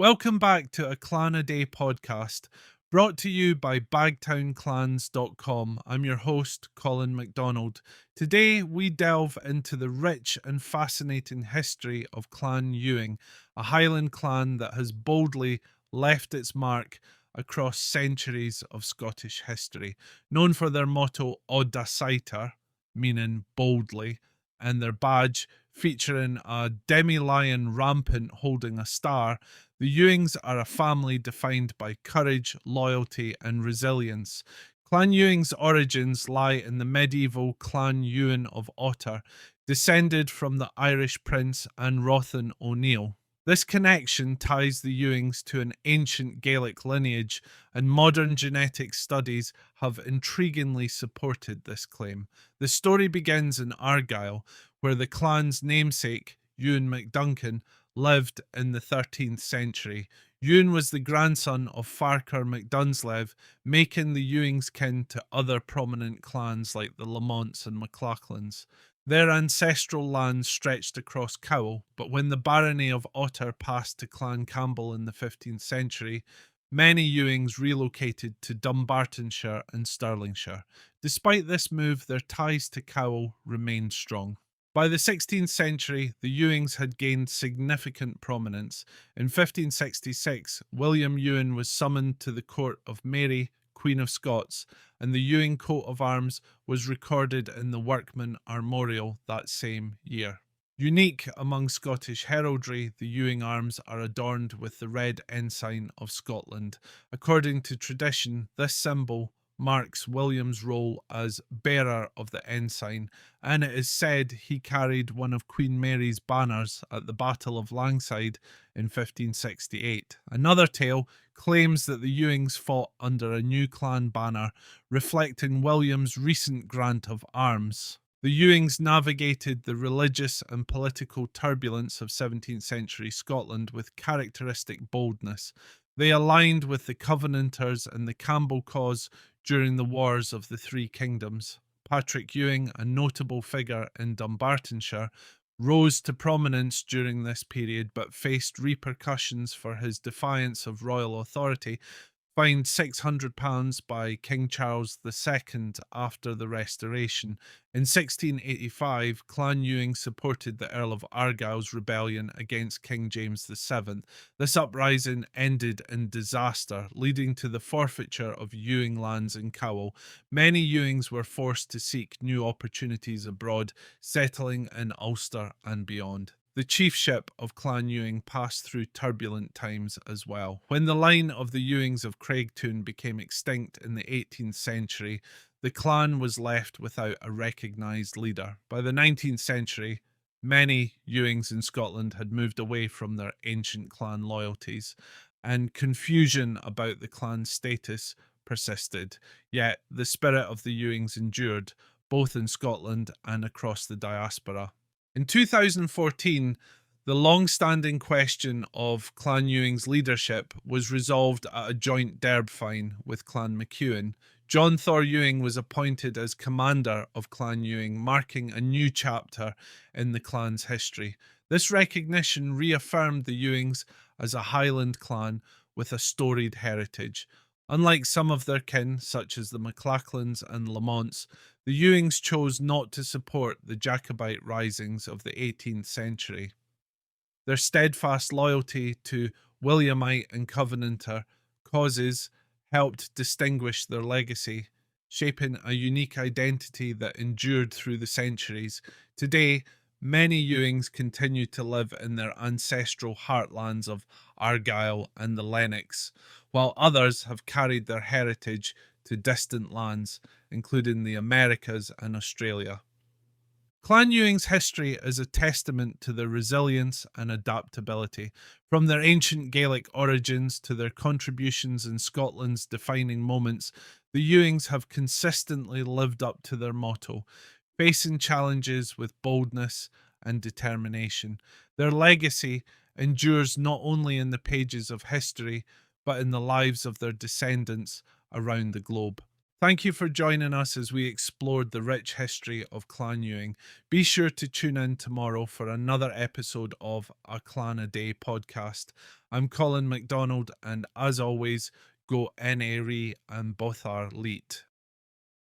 Welcome back to a Clan a Day podcast brought to you by bagtownclans.com. I'm your host, Colin MacDonald. Today we delve into the rich and fascinating history of Clan Ewing, a Highland clan that has boldly left its mark across centuries of Scottish history. Known for their motto Audaciter, meaning boldly, and their badge featuring a demi-lion rampant holding a star, the Ewings are a family defined by courage, loyalty, and resilience. Clan Ewing's origins lie in the medieval Clan Ewing of Otter, descended from the Irish prince Anrothan O'Neill. This connection ties the Ewings to an ancient Gaelic lineage, and modern genetic studies have intriguingly supported this claim. The story begins in Argyll, where the clan's namesake, Ewan MacDuncan, lived in the 13th century. Ewan was the grandson of Farquhar MacDunslev, making the Ewings kin to other prominent clans like the Lamonts and MacLachlans. Their ancestral lands stretched across Cowal, but when the barony of Otter passed to Clan Campbell in the 15th century, many Ewings relocated to Dumbartonshire and Stirlingshire. Despite this move, their ties to Cowal remained strong. By the 16th century, the Ewings had gained significant prominence. In 1566, William Ewin was summoned to the court of Mary, Queen of Scots, and the Ewing coat of arms was recorded in the Workman Armorial that same year. Unique among Scottish heraldry, the Ewing arms are adorned with the Red Ensign of Scotland. According to tradition, this symbol marks William's role as bearer of the ensign, and it is said he carried one of Queen Mary's banners at the Battle of Langside in 1568. Another tale claims that the Ewings fought under a new clan banner, reflecting William's recent grant of arms. The Ewings navigated the religious and political turbulence of 17th century Scotland with characteristic boldness. They aligned with the Covenanters and the Campbell cause during the Wars of the Three Kingdoms. Patrick Ewing, a notable figure in Dumbartonshire, rose to prominence during this period but faced repercussions for his defiance of royal authority, fined £600 by King Charles II after the Restoration. In 1685, Clan Ewing supported the Earl of Argyll's rebellion against King James VII. This uprising ended in disaster, leading to the forfeiture of Ewing lands in Cowal. Many Ewings were forced to seek new opportunities abroad, settling in Ulster and beyond. The chiefship of Clan Ewing passed through turbulent times as well. When the line of the Ewings of Craigtoun became extinct in the 18th century, the clan was left without a recognised leader. By the 19th century, many Ewings in Scotland had moved away from their ancient clan loyalties, and confusion about the clan's status persisted. Yet the spirit of the Ewings endured, both in Scotland and across the diaspora. In 2014, the long-standing question of Clan Ewing's leadership was resolved at a joint derb fine with Clan MacEwen. John Thor Ewing was appointed as commander of Clan Ewing, marking a new chapter in the clan's history. This recognition reaffirmed the Ewings as a Highland clan with a storied heritage. Unlike some of their kin, such as the MacLachlans and Lamonts, the Ewings chose not to support the Jacobite risings of the 18th century. Their steadfast loyalty to Williamite and Covenanter causes helped distinguish their legacy, shaping a unique identity that endured through the centuries. Today, many Ewings continue to live in their ancestral heartlands of Argyll and the Lennox, while others have carried their heritage to distant lands, including the Americas and Australia. Clan Ewing's history is a testament to their resilience and adaptability. From their ancient Gaelic origins to their contributions in Scotland's defining moments, the Ewings have consistently lived up to their motto, facing challenges with boldness and determination. Their legacy endures not only in the pages of history, but in the lives of their descendants around the globe. Thank you for joining us as we explored the rich history of Clan Ewing. Be sure to tune in tomorrow for another episode of A Clan a Day podcast. I'm Colin MacDonald, and as always, go NARE and Bothar Leet.